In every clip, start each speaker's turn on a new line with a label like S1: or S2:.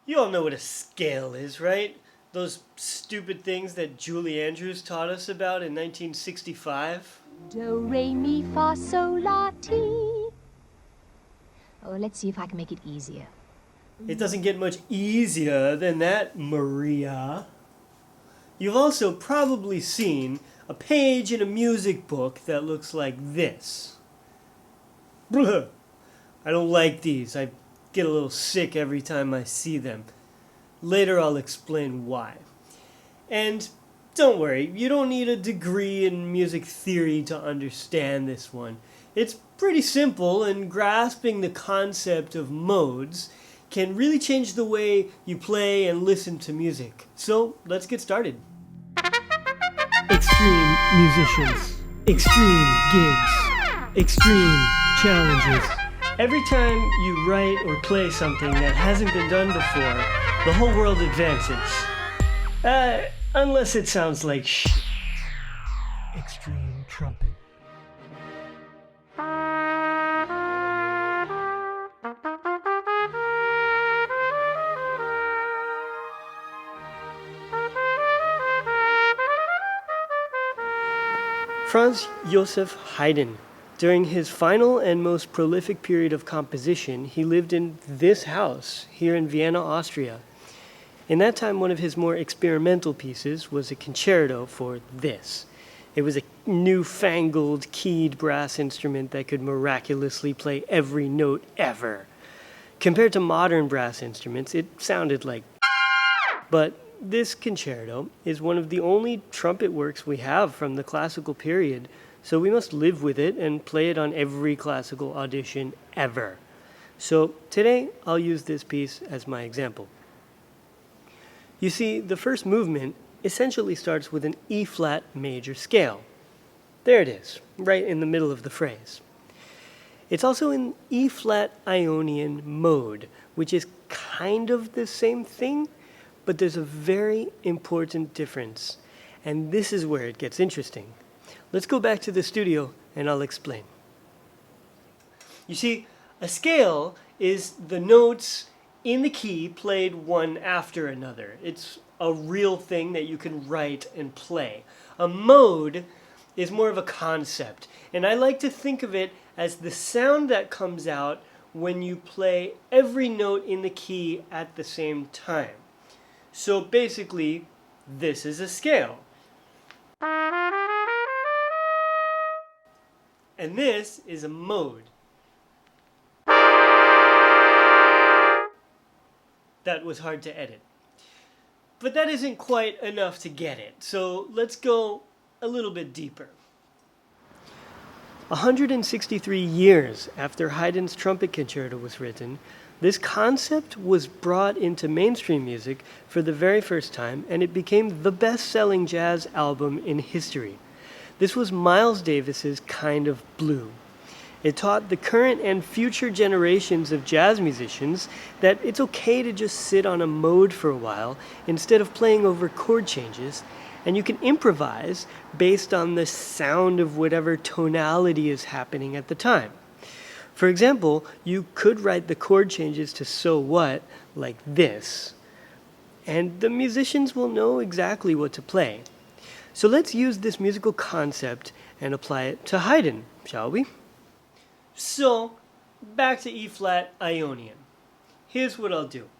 S1: You all know what a scale is, right? Those stupid things that Julie Andrews taught us about in 1965?
S2: Do, re, mi, fa, sol, la, ti. Oh, let's see if I can make it easier.
S1: It doesn't get much easier than that, Maria. You've also probably seen a page in a music book that looks like this. Blah. I don't like these. I get a little sick every time I see them. Later I'll explain why. And don't worry, you don't need a degree in music theory to understand this one. It's pretty simple, and grasping the concept of modes can really change the way you play and listen to music. So let's get started. Extreme musicians, extreme gigs, extreme challenges. Every time you write or play something that hasn't been done before, the whole world advances. Unless it sounds like shit. Extreme trumpet. Franz Joseph Haydn. During his final and most prolific period of composition, he lived in this house here in Vienna, Austria. In that time, one of his more experimental pieces was a concerto for this. It was a newfangled keyed brass instrument that could miraculously play every note ever. Compared to modern brass instruments, it sounded like but this concerto is one of the only trumpet works we have from the classical period, so we must live with it and play it on every classical audition ever. So today I'll use this piece as my example. You see, the first movement essentially starts with an E-flat major scale. There it is, right in the middle of the phrase. It's also in E-flat Ionian mode, which is kind of the same thing, but there's a very important difference, and this is where it gets interesting. Let's go back to the studio and I'll explain. You see, a scale is the notes in the key played one after another. It's a real thing that you can write and play. A mode is more of a concept, and I like to think of it as the sound that comes out when you play every note in the key at the same time. So basically, this is a scale. And this is a mode. That was hard to edit. But that isn't quite enough to get it, so let's go a little bit deeper. 163 years after Haydn's Trumpet Concerto was written, this concept was brought into mainstream music for the very first time, and it became the best-selling jazz album in history. This was Miles Davis's Kind of Blue. It taught the current and future generations of jazz musicians that it's okay to just sit on a mode for a while instead of playing over chord changes, and you can improvise based on the sound of whatever tonality is happening at the time. For example, you could write the chord changes to So What like this, and the musicians will know exactly what to play. So let's use this musical concept and apply it to Haydn, shall we? So, back to E-flat Ionian. Here's what I'll do.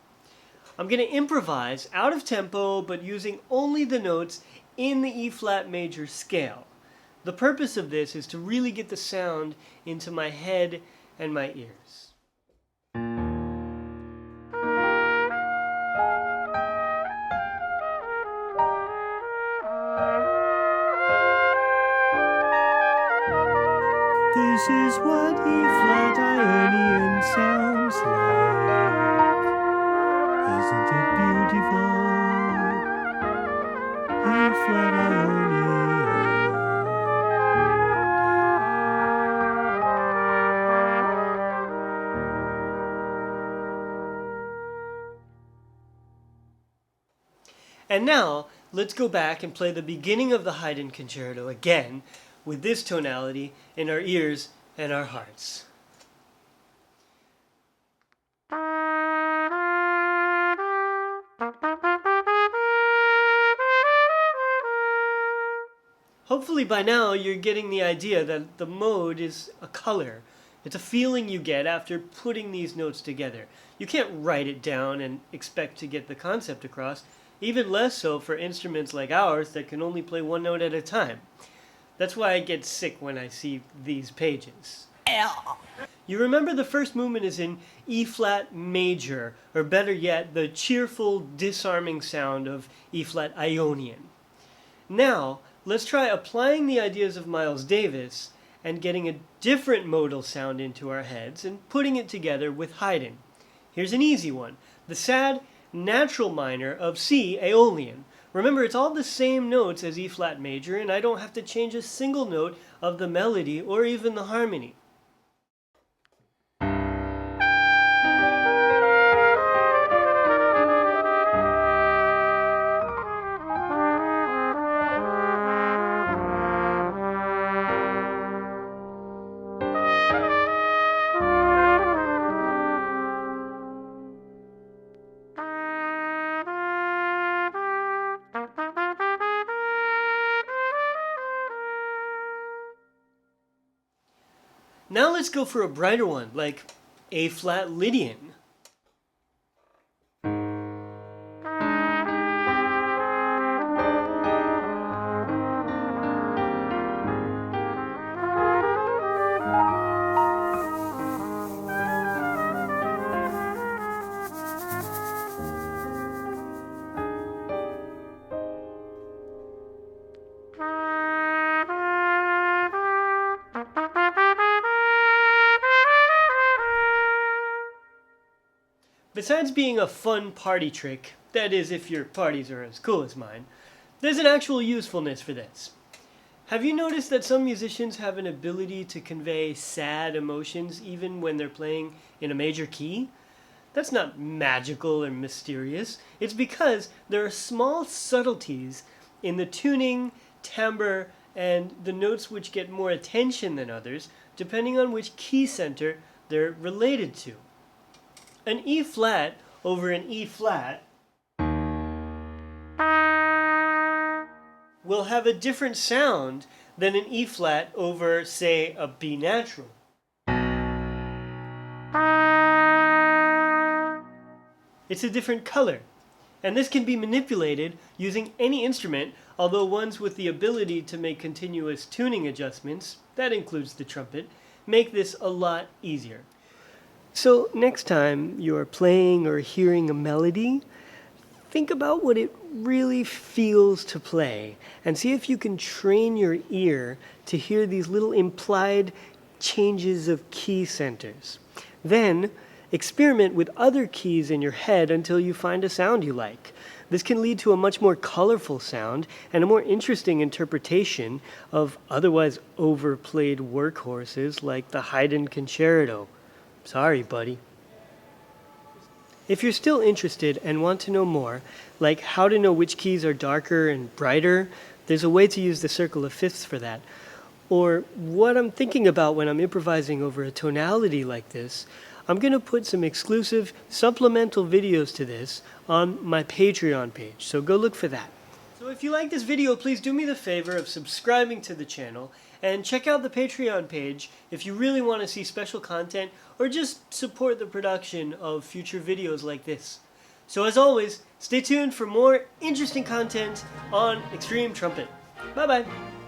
S1: I'm going to improvise out of tempo, but using only the notes in the E-flat major scale. The purpose of this is to really get the sound into my head and my ears. This is what E-flat Ionian sounds like. Isn't it beautiful? E-flat Ionian. And now, let's go back and play the beginning of the Haydn Concerto again with this tonality in our ears and our hearts. Hopefully by now you're getting the idea that the mode is a color. It's a feeling you get after putting these notes together. You can't write it down and expect to get the concept across, even less so for instruments like ours that can only play one note at a time. That's why I get sick when I see these pages. You remember the first movement is in E-flat major, or better yet, the cheerful, disarming sound of E-flat Ionian. Now, let's try applying the ideas of Miles Davis and getting a different modal sound into our heads and putting it together with Haydn. Here's an easy one, the sad natural minor of C Aeolian. Remember, it's all the same notes as E-flat major, and I don't have to change a single note of the melody or even the harmony. Now let's go for a brighter one, like A-flat Lydian. Besides being a fun party trick, that is if your parties are as cool as mine, there's an actual usefulness for this. Have you noticed that some musicians have an ability to convey sad emotions even when they're playing in a major key? That's not magical or mysterious. It's because there are small subtleties in the tuning, timbre, and the notes which get more attention than others, depending on which key center they're related to. An E-flat over an E-flat will have a different sound than an E-flat over, say, a B natural. It's a different color, and this can be manipulated using any instrument, although ones with the ability to make continuous tuning adjustments, that includes the trumpet, make this a lot easier. So next time you're playing or hearing a melody, think about what it really feels to play and see if you can train your ear to hear these little implied changes of key centers. Then experiment with other keys in your head until you find a sound you like. This can lead to a much more colorful sound and a more interesting interpretation of otherwise overplayed workhorses like the Haydn Concerto. Sorry, buddy. If you're still interested and want to know more, like how to know which keys are darker and brighter, there's a way to use the circle of fifths for that. Or what I'm thinking about when I'm improvising over a tonality like this, I'm going to put some exclusive supplemental videos to this on my Patreon page, so go look for that. So if you like this video, please do me the favor of subscribing to the channel and check out the Patreon page if you really want to see special content or just support the production of future videos like this. So as always, stay tuned for more interesting content on Extreme Trumpet. Bye bye!